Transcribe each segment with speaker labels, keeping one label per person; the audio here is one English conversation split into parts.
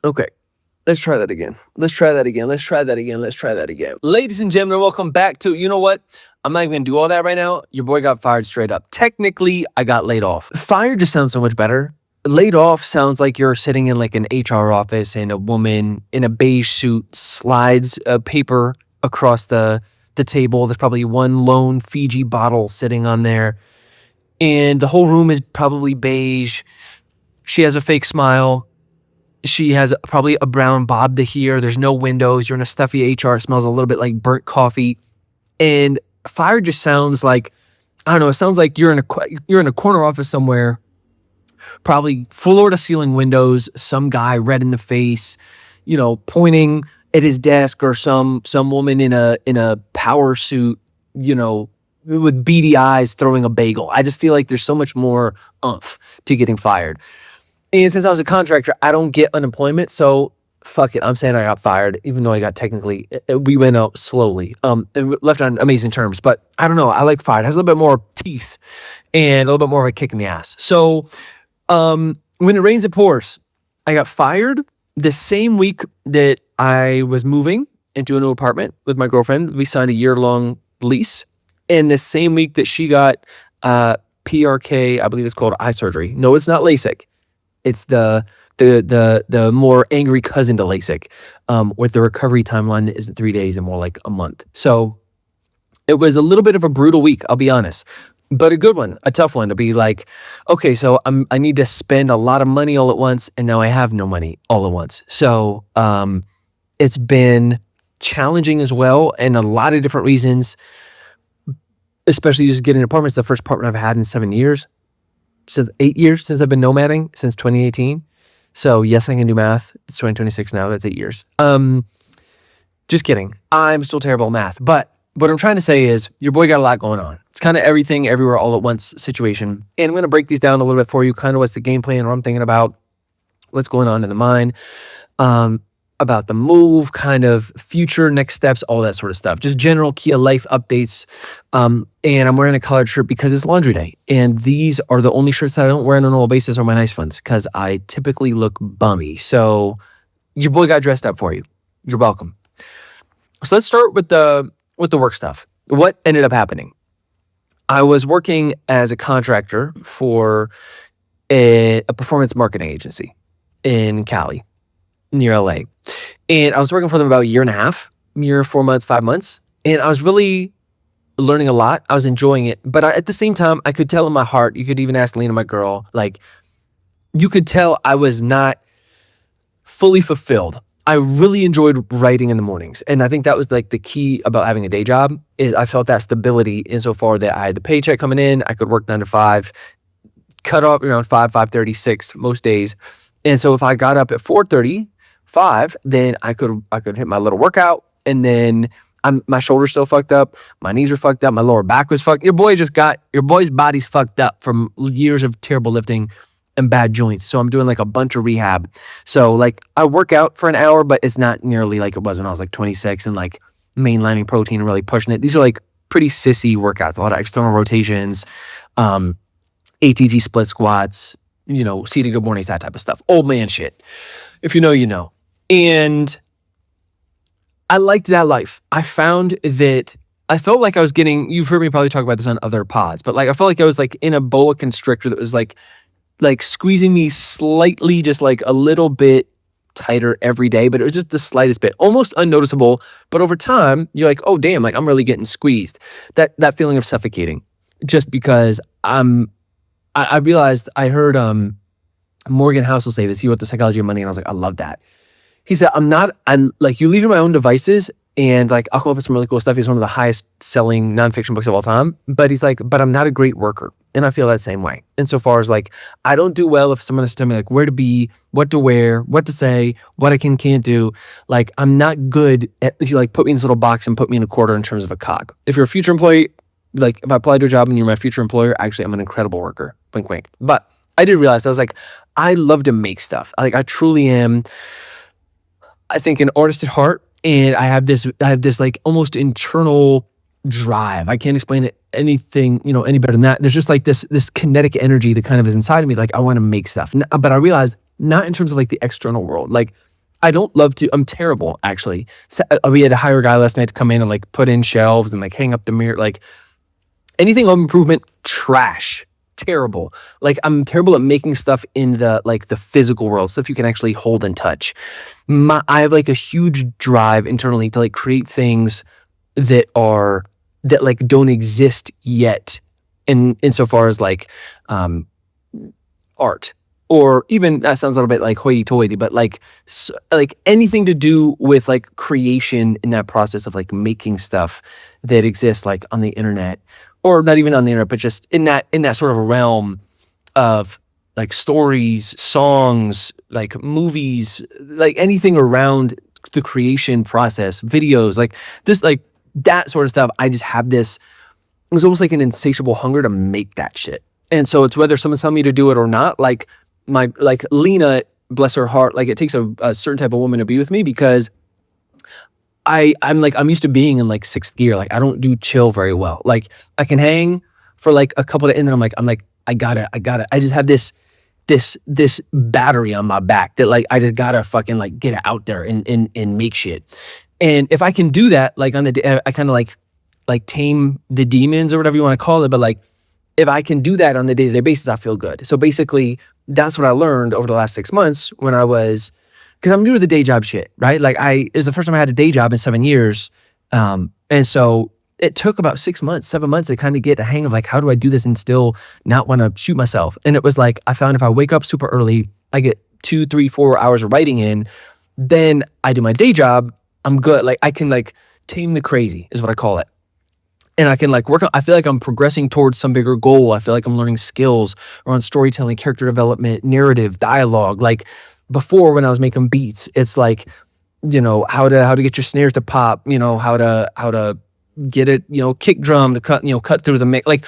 Speaker 1: Okay. Let's try that again. Let's try that again. Let's try that again. Let's try that again. Ladies and gentlemen, welcome back to, you know what? I'm not even going to do all that right now. Your boy got fired straight up. Technically, I got laid off. Fired just sounds so much better. Laid off sounds like you're sitting in like an HR office and a woman in a beige suit slides a paper across the table. There's probably one lone Fiji bottle sitting on there. And the whole room is probably beige. She has a fake smile. She has probably a brown bob to here. There's no windows. You're in a stuffy HR. It smells a little bit like burnt coffee. And fire just sounds like, I don't know, it sounds like you're in a corner office somewhere, probably floor to ceiling windows, some guy red in the face, pointing at his desk, or some woman in a power suit, with beady eyes throwing a bagel. I just feel like there's so much more oomph to getting fired. And since I was a contractor, I don't get unemployment, so fuck it. I'm saying I got fired, even though I got technically, we went out slowly, and left on amazing terms. But I don't know. I like fired. It has a little bit more teeth and a little bit more of a kick in the ass. So when it rains, it pours. I got fired the same week that I was moving into a new apartment with my girlfriend. We signed a year-long lease. And the same week that she got PRK, I believe it's called eye surgery. No, it's not LASIK. It's the more angry cousin to LASIK, with the recovery timeline that isn't 3 days and more like a month. So it was a little bit of a brutal week, I'll be honest, but a good one, a tough one to be like, okay, so I need to spend a lot of money all at once, and now I have no money all at once. So it's been challenging as well, and a lot of different reasons, especially just getting an apartment. It's the first apartment I've had in 7 years. Since 8 years since I've been nomading, since 2018. So yes, I can do math. It's 2026 now. That's 8 years. Just kidding. I'm still terrible at math. But what I'm trying to say is your boy got a lot going on. It's kind of everything, everywhere, all at once situation. And I'm going to break these down a little bit for you. Kind of what's the game plan, what I'm thinking about, what's going on in the mind, about the move, kind of future next steps, all that sort of stuff. Just general key of life updates. And I'm wearing a collared shirt because it's laundry day. And these are the only shirts that I don't wear on a normal basis, are my nice ones, because I typically look bummy. So your boy got dressed up for you. You're welcome. So let's start with the work stuff. What ended up happening? I was working as a contractor for a performance marketing agency in Cali, near LA. And I was working for them about a year and a half, 4 months, 5 months. And I was really learning a lot. I was enjoying it. But at the same time, I could tell in my heart, you could even ask Lena, my girl, like, you could tell I was not fully fulfilled. I really enjoyed writing in the mornings. And I think that was like the key about having a day job, is I felt that stability insofar that I had the paycheck coming in. I could work 9 to 5, cut off around 5, 5:30, 6 most days. And so if I got up at 4:30, 5, then I could hit my little workout, and then my shoulders still fucked up, my knees were fucked up, my lower back was fucked. Your boy's body's fucked up from years of terrible lifting and bad joints. So I'm doing like a bunch of rehab. So like I work out for an hour, but it's not nearly like it was when I was like 26 and like mainlining protein and really pushing it. These are like pretty sissy workouts, a lot of external rotations, ATG split squats, seated good mornings, that type of stuff. Old man shit. If you know, you know. And I liked that life. I found that I felt like I was getting, you've heard me probably talk about this on other pods, but like I felt like I was like in a boa constrictor that was like squeezing me slightly, just like a little bit tighter every day, but it was just the slightest bit, almost unnoticeable. But over time, you're like, oh damn, like I'm really getting squeezed. That feeling of suffocating, just because I realized, I heard Morgan Housel say this. He wrote The Psychology of Money, and I was like, I love that. He said, I'm like, you leave me my own devices, and like I'll come up with some really cool stuff. He's one of the highest selling nonfiction books of all time. But he's like, but I'm not a great worker. And I feel that same way. Insofar as like, I don't do well if someone has to tell me like where to be, what to wear, what to say, what I can't do. Like I'm not good at, if you like put me in this little box and put me in a quarter in terms of a cog. If you're a future employee, like if I apply to a job and you're my future employer, actually I'm an incredible worker. Wink, wink. But I did realize, I was like, I love to make stuff. Like I truly am, I think, an artist at heart. And I have this like almost internal drive. I can't explain it anything, any better than that. There's just like this kinetic energy that kind of is inside of me. Like I want to make stuff. But I realized not in terms of like the external world. Like I don't love to. I'm terrible, actually. So, we had to hire a guy last night to come in and like put in shelves and like hang up the mirror. Like anything home improvement, trash, terrible. Like I'm terrible at making stuff in the like the physical world, stuff you can actually hold and touch. I have like a huge drive internally to like create things that are that like don't exist yet, in insofar as like um, art, or even that sounds a little bit like hoity-toity, but like like anything to do with like creation in that process of like making stuff that exists like on the internet, or not even on the internet, but just in that sort of realm of like stories, songs, like movies, like anything around the creation process, videos, like this, like that sort of stuff. I just have this, it's almost like an insatiable hunger to make that shit. And so it's whether someone's telling me to do it or not. Like like Lena, bless her heart, like it takes a certain type of woman to be with me, because I'm used to being in like sixth gear. Like I don't do chill very well. Like I can hang for like a couple of, and then I'm like, I gotta. I just have this battery on my back that like I just gotta fucking like get it out there and make shit. And if I can do that, like on the day, I kind of like tame the demons or whatever you want to call it. But like if I can do that on the day-to-day basis, I feel good. So basically, that's what I learned over the last 6 months when I was, because I'm new to the day job shit, right? Like it was the first time I had a day job in 7 years. And so it took about 6 months, 7 months to kind of get a hang of like, how do I do this and still not want to shoot myself? And it was like, I found if I wake up super early, I get 2, 3, 4 hours of writing in, then I do my day job, I'm good. Like I can like tame the crazy is what I call it. And I can like work on, I feel like I'm progressing towards some bigger goal. I feel like I'm learning skills around storytelling, character development, narrative, dialogue. Like before when I was making beats, it's like, you know, how to get your snares to pop, you know, how to get it, you know, kick drum to cut through the mix. Like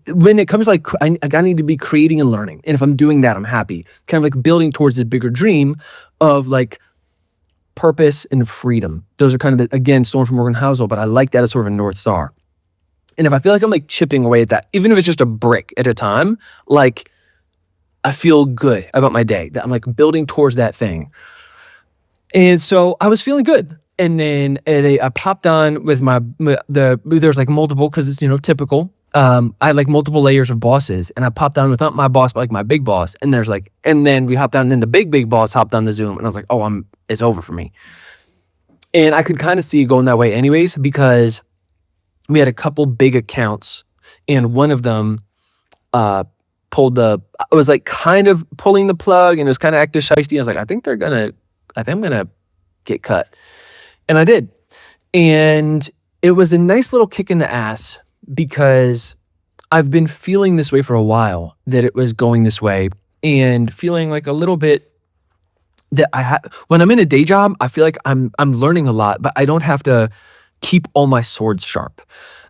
Speaker 1: when it comes to like, I need to be creating and learning. And if I'm doing that, I'm happy. Kind of like building towards this bigger dream of like purpose and freedom. Those are kind of again, stolen from Morgan Housel, but I like that as sort of a North Star. And if I feel like I'm like chipping away at that, even if it's just a brick at a time, like I feel good about my day, that I'm like building towards that thing. And so I was feeling good. And then I popped on with there's like multiple, because it's, you know, typical. I had like multiple layers of bosses, and I popped on with not my boss, but like my big boss. And there's like, and then we hopped on, and then the big boss hopped on the Zoom, and I was like, oh, it's over for me. And I could kind of see it going that way anyways, because we had a couple big accounts, and one of them I was like kind of pulling the plug, and it was kind of active shiesty. I was like, I think I'm gonna get cut. And I did. And it was a nice little kick in the ass, because I've been feeling this way for a while, that it was going this way, and feeling like a little bit that when I'm in a day job, I feel like I'm learning a lot, but I don't have to keep all my swords sharp.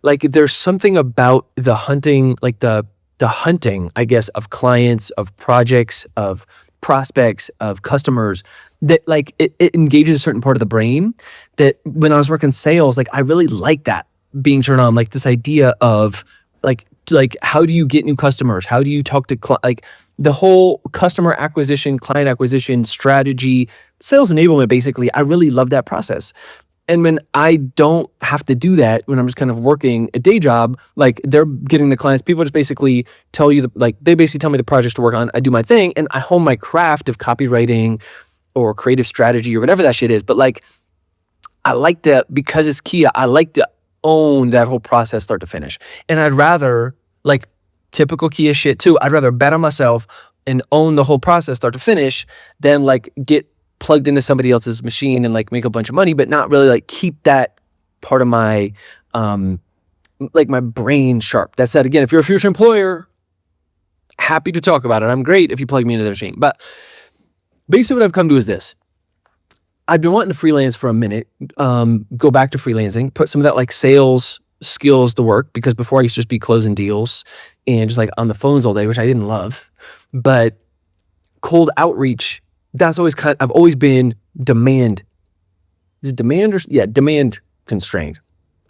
Speaker 1: Like there's something about the hunting, like the hunting, I guess, of clients, of projects, of prospects, of customers, that like it engages a certain part of the brain that when I was working sales, like I really like that being turned on, like this idea of like how do you get new customers? How do you talk to like the whole customer acquisition, client acquisition strategy, sales enablement, basically. I really love that process. And when I don't have to do that, when I'm just kind of working a day job, like they're getting the clients, people just basically tell you, they basically tell me the projects to work on. I do my thing and I hone my craft of copywriting or creative strategy or whatever that shit is. But like, I like to, because it's Kia, I like to own that whole process start to finish. And I'd rather, like typical Kia shit too, I'd rather bet on myself and own the whole process start to finish than like get plugged into somebody else's machine and like make a bunch of money, but not really like keep that part of my, like my brain sharp. That said, again, if you're a future employer, happy to talk about it. I'm great if you plug me into their machine. But basically what I've come to is this. I've been wanting to freelance for a minute, go back to freelancing, put some of that like sales skills to work, because before I used to just be closing deals and just like on the phones all day, which I didn't love. But cold outreach, that's always I've always been demand. Is it demand or, yeah, demand constrained.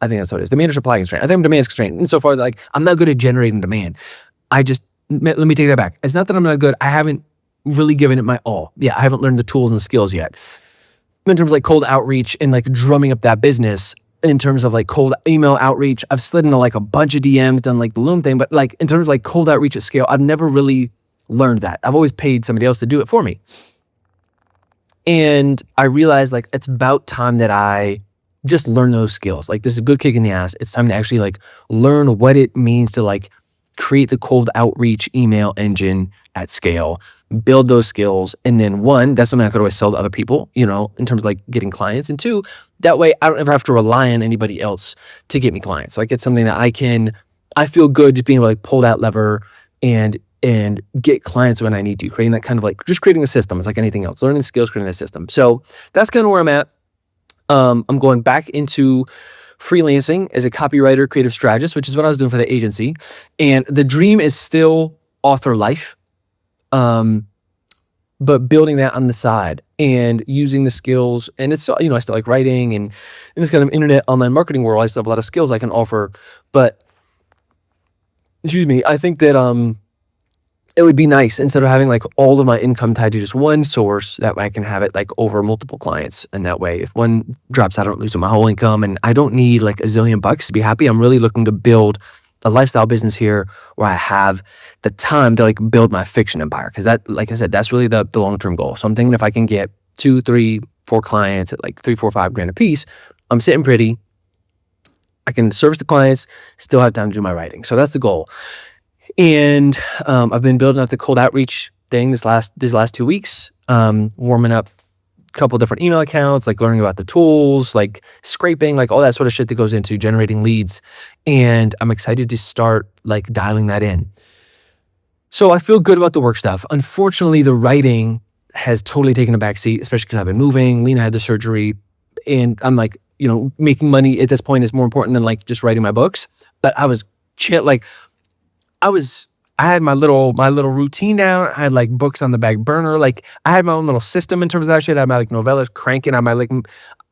Speaker 1: I think that's what it is. Demand or supply constrained. I think I'm demand constrained. And so far, like, I'm not good at generating demand. Let me take that back. It's not that I'm not good. I haven't really given it my all. Yeah, I haven't learned the tools and skills yet. in terms of like cold outreach and like drumming up that business. In terms of like cold email outreach, I've slid into like a bunch of DMs, done like the Loom thing, but like in terms of like cold outreach at scale, I've never really learned that. I've always paid somebody else to do it for me. And I realized like it's about time that I just learn those skills. Like this is a good kick in the ass. It's time to actually like learn what it means to like create the cold outreach email engine at scale, build those skills. And then one, that's something I could always sell to other people, you know, in terms of like getting clients. And two, that way I don't ever have to rely on anybody else to get me clients. Like it's something that I feel good just being able to like pull that lever and get clients when I need to, creating that kind of like just creating a system. It's like anything else, learning skills, creating a system. So that's kind of where I'm at. I'm going back into freelancing as a copywriter, creative strategist, which is what I was doing for the agency. And the dream is still author life, but building that on the side and using the skills. And it's, you know, I still like writing and in this kind of internet online marketing world, I still have a lot of skills I can offer. But excuse me, I think that it would be nice instead of having like all of my income tied to just one source, that way I can have it like over multiple clients. And that way, if one drops, I don't lose my whole income, and I don't need like a zillion bucks to be happy. I'm really looking to build a lifestyle business here where I have the time to like build my fiction empire. Cause that, like I said, that's really the long-term goal. So I'm thinking if I can get 2, 3, 4 clients at like 3, 4, 5 grand a piece, I'm sitting pretty. I can service the clients, still have time to do my writing. So that's the goal. And I've been building up the cold outreach thing these last 2 weeks, warming up a couple different email accounts, like learning about the tools, like scraping, like all that sort of shit that goes into generating leads. And I'm excited to start like dialing that in. So I feel good about the work stuff. Unfortunately, the writing has totally taken a back seat, especially because I've been moving. Lena had the surgery, and I'm like, you know, making money at this point is more important than like just writing my books. But I was chill, like I had my little routine down. I had like books on the back burner. Like I had my own little system in terms of that shit. I had my like novellas cranking.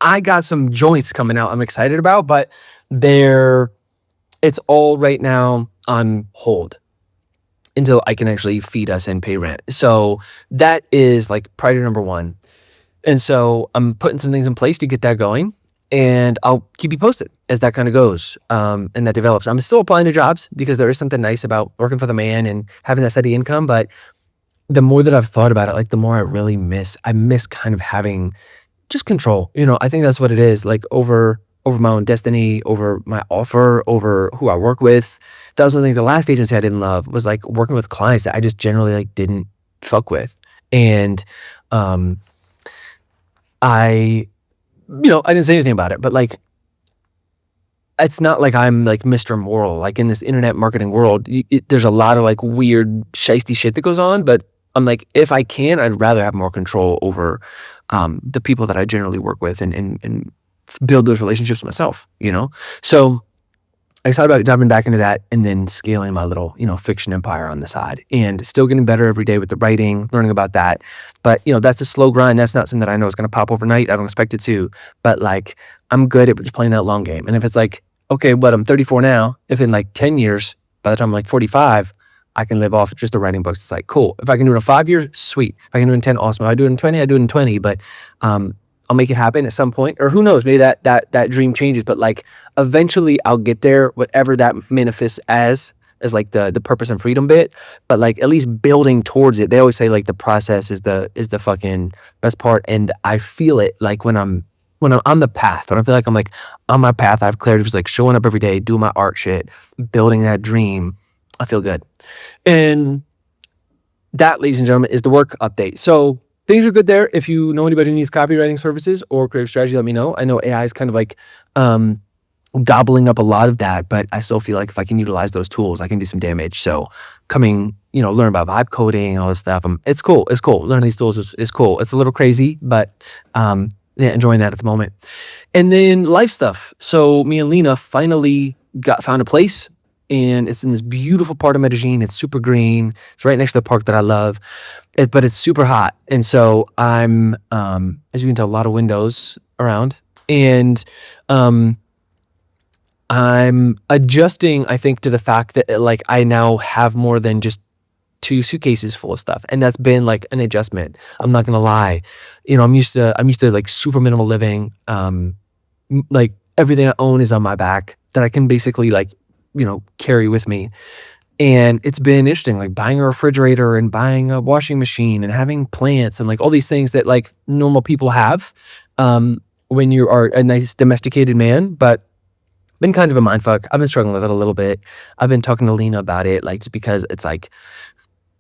Speaker 1: I got some joints coming out I'm excited about, but it's all right now on hold until I can actually feed us and pay rent. So that is like priority number one. And so I'm putting some things in place to get that going. And I'll keep you posted as that kind of goes and that develops. I'm still applying to jobs because there is something nice about working for the man and having that steady income. But the more that I've thought about it, like the more I miss kind of having just control. You know, I think that's what it is, like over my own destiny, over my offer, over who I work with. That was one thing. The last agency I didn't love was like working with clients that I just generally like didn't fuck with. And I didn't say anything about it, but like, it's not like I'm like Mr. Moral, like in this internet marketing world, there's a lot of like weird shiesty shit that goes on, but I'm like, if I can, I'd rather have more control over the people that I generally work with and build those relationships myself, you know? So I thought about diving back into that and then scaling my little, you know, fiction empire on the side and still getting better every day with the writing, learning about that. But, you know, that's a slow grind. That's not something that I know is going to pop overnight. I don't expect it to, but like, I'm good at just playing that long game. And if it's like, okay, but I'm 34 now, if in like 10 years, by the time I'm like 45, I can live off just the writing books. It's like, cool. If I can do it in 5 years, sweet. If I can do it in 10, awesome. If I do it in 20, I do it in 20, but, I'll make it happen at some point, or who knows, maybe that dream changes, but like eventually I'll get there, whatever that manifests as like the purpose and freedom bit, but like at least building towards it. They always say like the process is the fucking best part. And I feel it like when I'm on the path, when I feel like I'm like on my path, I have clarity, just like showing up every day, doing my art shit, building that dream. I feel good. And that, ladies and gentlemen, is the work update. So things are good there. If you know anybody who needs copywriting services or creative strategy, let me know. I know AI is kind of like gobbling up a lot of that, but I still feel like if I can utilize those tools, I can do some damage. So learn about vibe coding and all this stuff. It's cool. It's cool. Learning these tools is cool. It's a little crazy, but enjoying that at the moment. And then life stuff. So me and Lena finally found a place, and it's in this beautiful part of Medellin. It's super green. It's right next to the park that I love, but it's super hot. And so I'm, as you can tell, a lot of windows around, and I'm adjusting, I think, to the fact that like I now have more than just 2 suitcases full of stuff, and that's been like an adjustment. I'm not gonna lie. I'm used to like super minimal living. Like everything I own is on my back that I can basically like, carry with me. And it's been interesting, like buying a refrigerator and buying a washing machine and having plants and like all these things that like normal people have when you are a nice domesticated man. But been kind of a mindfuck. I've been struggling with it a little bit. I've been talking to Lena about it, like just because it's like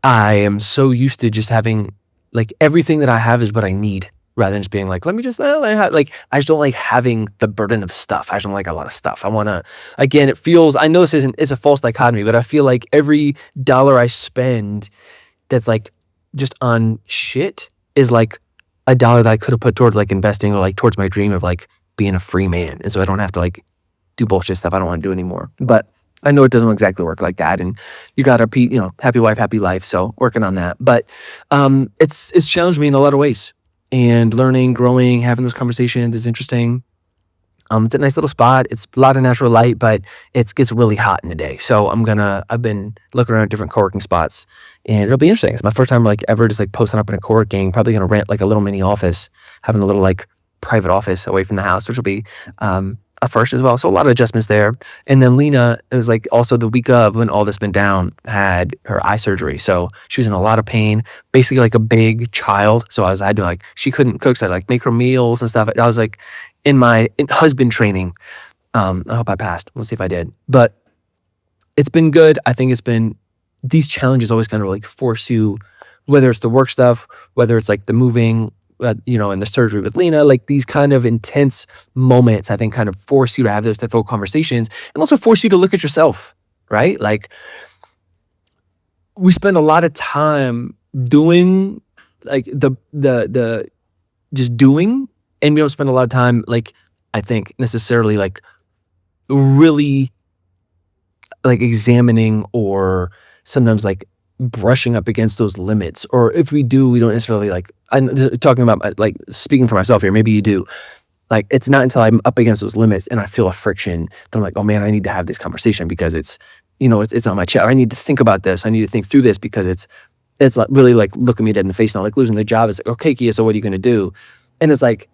Speaker 1: I am so used to just having like everything that I have is what I need rather than just being like, let me just like I just don't like having the burden of stuff. I just don't like a lot of stuff. I want to, again, it feels, I know this isn't, it's a false dichotomy, but I feel like every dollar I spend that's like just on shit is like a dollar that I could have put towards like investing or like towards my dream of like being a free man. And so I don't have to like do bullshit stuff I don't want to do anymore. But I know it doesn't exactly work like that, and you got to happy wife, happy life. So working on that, but it's challenged me in a lot of ways, and learning, growing, having those conversations is interesting. It's a nice little spot. It's a lot of natural light, but it gets really hot in the day. So I've been looking around at different co-working spots, and it'll be interesting. It's my first time like ever just like posting up in a co-working. Probably gonna rent like a little mini office, having a little like private office away from the house, which will be a first as well. So a lot of adjustments there. And then Lena, it was like also the week of when all this went down, had her eye surgery. So she was in a lot of pain, basically like a big child. So I had to like, she couldn't cook. So I like make her meals and stuff. I was like in husband training. I hope I passed. We'll see if I did. But it's been good. I think these challenges always kind of like force you, whether it's the work stuff, whether it's like the moving, and the surgery with Lena, like these kind of intense moments, I think kind of force you to have those type of conversations, and also force you to look at yourself, right? Like we spend a lot of time doing like the just doing, and we don't spend a lot of time like, I think necessarily like really like examining or sometimes like brushing up against those limits. Or if we do, we don't necessarily like, I'm talking about like speaking for myself here, maybe you do. Like it's not until I'm up against those limits and I feel a friction that I'm like, oh man, I need to have this conversation because it's on my chest. I need to think about this. I need to think through this because it's like really like looking me dead in the face now, like losing the job. It's like, okay, Kia, so what are you gonna do? And it's like,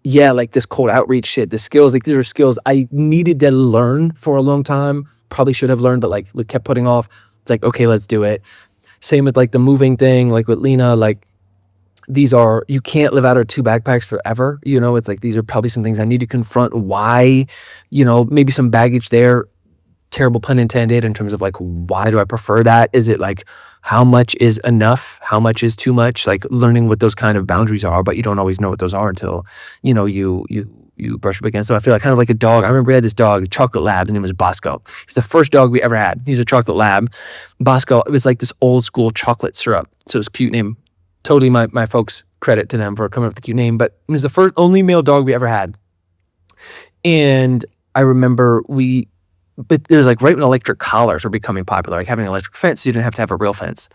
Speaker 1: yeah, like this cold outreach shit, the skills, like these are skills I needed to learn for a long time. Probably should have learned, but like we kept putting off. It's like, okay, let's do it. Same with like the moving thing, like with Lena, like you can't live out of 2 backpacks forever. It's like, these are probably some things I need to confront why, maybe some baggage there, terrible pun intended, in terms of like, why do I prefer that? Is it like, how much is enough? How much is too much? Like learning what those kind of boundaries are, but you don't always know what those are until, you brush up against. So I feel like kind of like a dog. I remember we had this dog, a chocolate lab. His name was Bosco. He's the first dog we ever had. He's a chocolate lab. Bosco, it was like this old school chocolate syrup. So it was a cute name. Totally my folks, credit to them for coming up with the cute name. But it was the only male dog we ever had. And I remember but there's like right when electric collars were becoming popular, like having an electric fence, so you didn't have to have a real fence.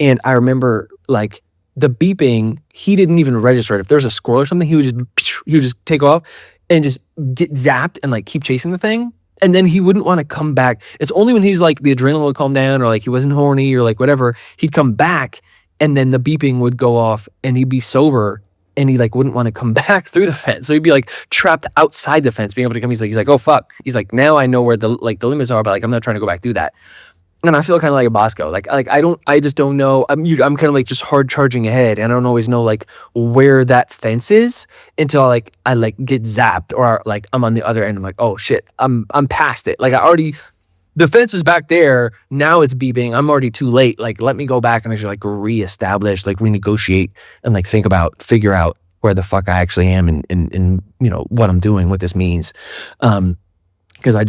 Speaker 1: And I remember like the beeping, he didn't even register it. If there's a squirrel or something, he would just take off and just get zapped and like keep chasing the thing. And then he wouldn't want to come back. It's only when he's like the adrenaline would calm down or like he wasn't horny or like whatever, he'd come back and then the beeping would go off and he'd be sober and he like wouldn't want to come back through the fence. So he'd be like trapped outside the fence, being able to come. He's like, oh fuck. He's like, now I know where the limits are, but like I'm not trying to go back through that. And I feel kind of like a Bosco. I just don't know. I'm kind of like just hard charging ahead, and I don't always know like where that fence is until I like get zapped or like I'm on the other end. I'm like, oh shit, I'm past it. Like the fence was back there. Now it's beeping. I'm already too late. Like let me go back and actually like reestablish, like renegotiate, and like figure out where the fuck I actually am and what I'm doing, what this means. Because I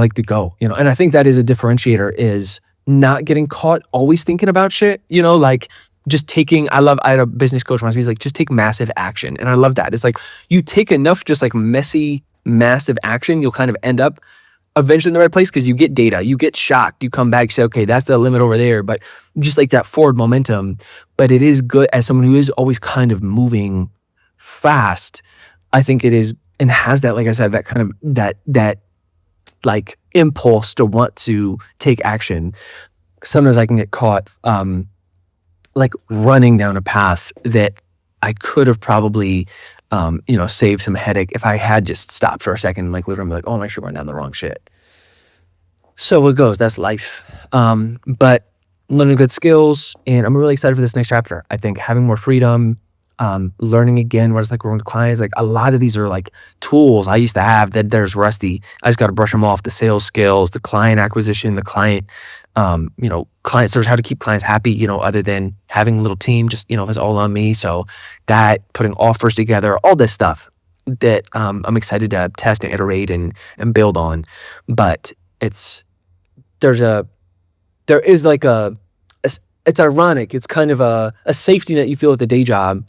Speaker 1: like to go, and I think that is a differentiator, is not getting caught always thinking about shit, like just I had a business coach once, he's like, just take massive action. And I love that. It's like, you take enough just like messy, massive action, you'll kind of end up eventually in the right place because you get data, you get shocked, you come back, you say, okay, that's the limit over there. But just like that forward momentum. But it is good as someone who is always kind of moving fast. I think it is, and has that, like I said, that kind of that like impulse to want to take action. sometimes I can get caught like running down a path that I could have probably saved some headache if I had just stopped for a second and like literally be like, oh, I'm actually running down the wrong shit. So it goes. That's life. But learning good skills, and I'm really excited for this next chapter. I think having more freedom, learning again what it's like working with clients. Like a lot of these are like tools I used to have that there's rusty. I just got to brush them off. The sales skills, the client acquisition, the client, client service, how to keep clients happy. Other than having a little team, just it's all on me. So that putting offers together, all this stuff that I'm excited to test and iterate and build on. But there is like it's ironic. It's kind of a safety net you feel at the day job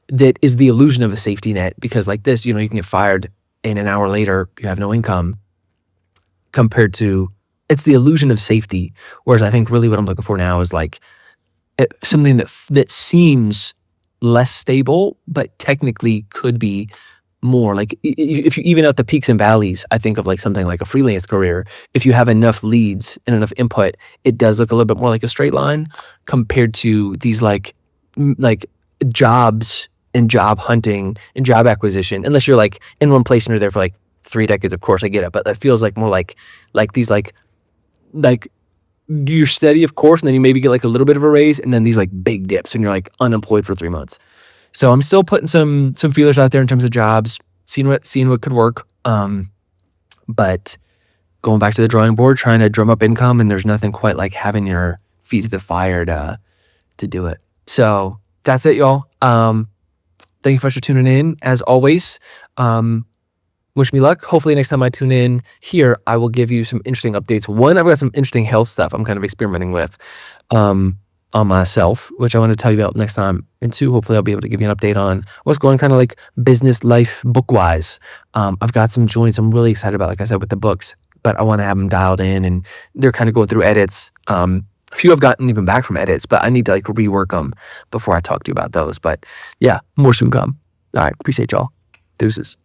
Speaker 1: that is the illusion of a safety net, because like this, you can get fired and an hour later you have no income, compared to it's the illusion of safety. Whereas I think really what I'm looking for now is like something that seems less stable, but technically could be more. Like if you even out the peaks and valleys, I think of like something like a freelance career. If you have enough leads and enough input, it does look a little bit more like a straight line compared to these like jobs and job hunting and job acquisition. Unless you're like in one place and you're there for like 3 decades, of course I get it, but it feels like more like these like you're steady, of course, and then you maybe get like a little bit of a raise, and then these like big dips and you're like unemployed for 3 months. So I'm still putting some feelers out there in terms of jobs, seeing what could work. But going back to the drawing board, trying to drum up income, and there's nothing quite like having your feet to the fire to do it. So that's it, y'all. Thank you for tuning in. As always, wish me luck. Hopefully next time I tune in here, I will give you some interesting updates. One, I've got some interesting health stuff I'm kind of experimenting with on myself, which I want to tell you about next time. And two, hopefully I'll be able to give you an update on what's going kind of like business life book wise. I've got some joints I'm really excited about, like I said, with the books, but I want to have them dialed in, and they're kind of going through edits. A few I've gotten even back from edits, but I need to like rework them before I talk to you about those. But yeah, more soon come. All right. Appreciate y'all. Deuces.